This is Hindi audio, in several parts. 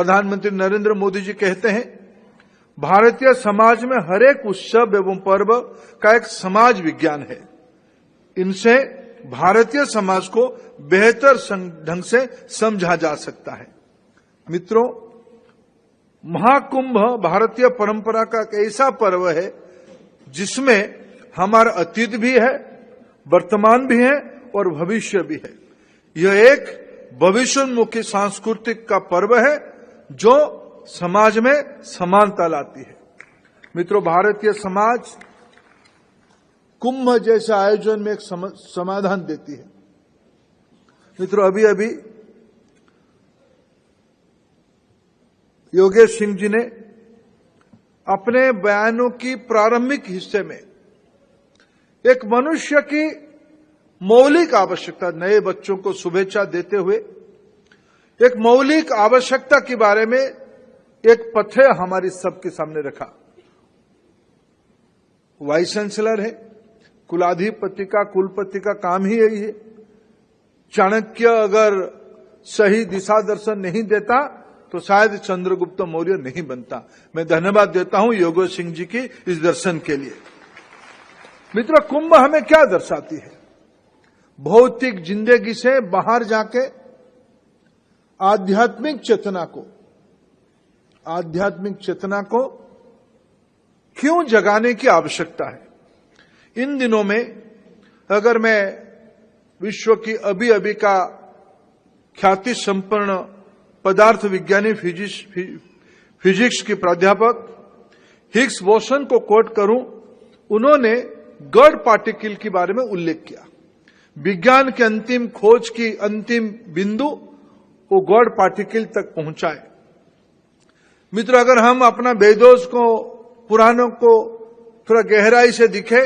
प्रधानमंत्री नरेंद्र मोदी जी कहते हैं, भारतीय समाज में हर एक उत्सव एवं पर्व का एक समाज विज्ञान है। इनसे भारतीय समाज को बेहतर ढंग से समझा जा सकता है। मित्रों, महाकुंभ भारतीय परंपरा का एक ऐसा पर्व है जिसमें हमारा अतीत भी है, वर्तमान भी है और भविष्य भी है। यह एक भविष्योन्मुखी सांस्कृतिक का पर्व है जो समाज में समानता लाती है। मित्रों, भारतीय समाज कुंभ जैसे आयोजन में एक समाधान देती है। मित्रों, अभी अभी योगेश सिंह जी ने अपने बयानों की प्रारंभिक हिस्से में एक मनुष्य की मौलिक आवश्यकता, नए बच्चों को शुभेच्छा देते हुए एक मौलिक आवश्यकता के बारे में एक पथ्य हमारी सबके सामने रखा। वाइस चांसलर है, कुलाधिपति का, कुलपति का काम ही यही है। चाणक्य अगर सही दिशा दर्शन नहीं देता तो शायद चंद्रगुप्त मौर्य नहीं बनता। मैं धन्यवाद देता हूं योगेश सिंह जी की इस दर्शन के लिए। मित्रों, कुंभ हमें क्या दर्शाती है? भौतिक जिंदगी से बाहर जाके आध्यात्मिक चेतना को क्यों जगाने की आवश्यकता है? इन दिनों में अगर मैं विश्व की अभी का ख्याति संपन्न पदार्थ विज्ञानी फिजिक्स के प्राध्यापक हिग्स बोसन को कोट करूं, उन्होंने गॉड पार्टिकल के बारे में उल्लेख किया। विज्ञान के अंतिम खोज की अंतिम बिंदु वो गॉड पार्टिकल तक पहुंचा है। मित्र, अगर हम अपना वेदों को, पुराणों को थोड़ा गहराई से दिखे,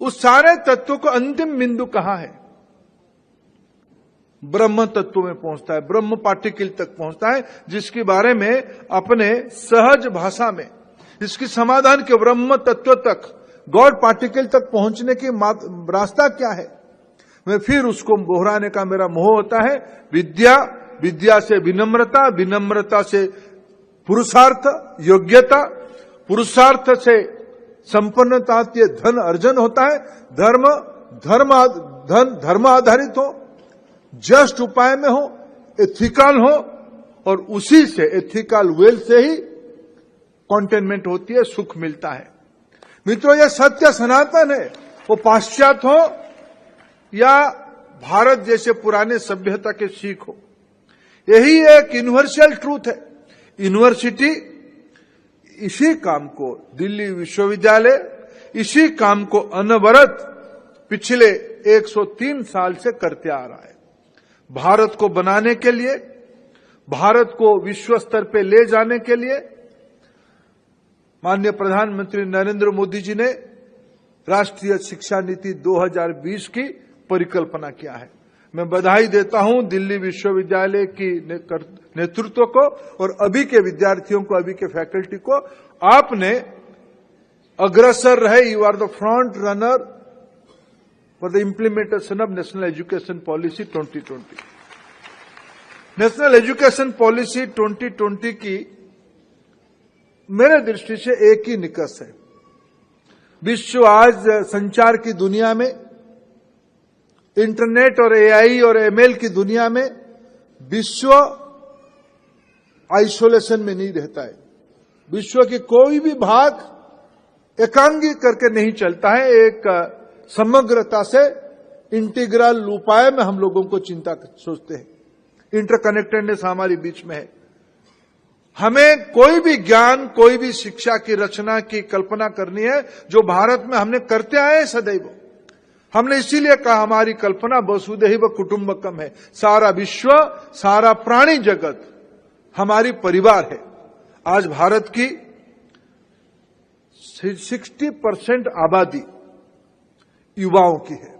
उस सारे तत्वों को अंतिम बिंदु कहां है? ब्रह्म तत्व में पहुंचता है, ब्रह्म पार्टिकल तक पहुंचता है, जिसके बारे में अपने सहज भाषा में इसकी समाधान के ब्रह्म तत्व तक, गॉड पार्टिकल तक पहुंचने की रास्ता क्या है? मैं फिर उसको दोहराने का मेरा मोह होता है। विद्या, विद्या से विनम्रता, विनम्रता से पुरुषार्थ, योग्यता, पुरुषार्थ से संपन्नता से धन अर्जन होता है। धर्म आधारित हो, जस्ट उपाय में हो, एथिकल हो, और उसी से एथिकल वेल से ही कंटेनमेंट होती है, सुख मिलता है। मित्रों, यह सत्य सनातन है, वो पाश्चात्य हो या भारत जैसे पुराने सभ्यता के सीख हो। यही एक यूनिवर्सल ट्रूथ है। यूनिवर्सिटी इसी काम को, दिल्ली विश्वविद्यालय इसी काम को अनवरत पिछले 103 साल से करते आ रहा है। भारत को बनाने के लिए, भारत को विश्व स्तर पे ले जाने के लिए माननीय प्रधानमंत्री नरेंद्र मोदी जी ने राष्ट्रीय शिक्षा नीति 2020 की परिकल्पना किया है। मैं बधाई देता हूं दिल्ली विश्वविद्यालय की नेतृत्व को और अभी के विद्यार्थियों को, अभी के फैकल्टी को। आपने अग्रसर रहे, you are the front runner for the implementation of national education policy 2020। National education policy 2020 की मेरे दृष्टि से एक ही निकष है। विश्व आज संचार की दुनिया में, इंटरनेट और एआई और एमएल की दुनिया में विश्व आइसोलेशन में नहीं रहता है। विश्व की कोई भी भाग एकांगी करके नहीं चलता है। एक समग्रता से इंटीग्रल उपाय में हम लोगों को चिंता सोचते हैं। इंटरकनेक्टेडनेस हमारे बीच में है। हमें कोई भी ज्ञान, कोई भी शिक्षा की रचना की कल्पना करनी है जो भारत में हमने करते आए हैं सदैव। हमने इसीलिए कहा हमारी कल्पना वसुधैव कुटुंबकम है। सारा विश्व, सारा प्राणी जगत हमारी परिवार है। आज भारत की 60% आबादी युवाओं की है।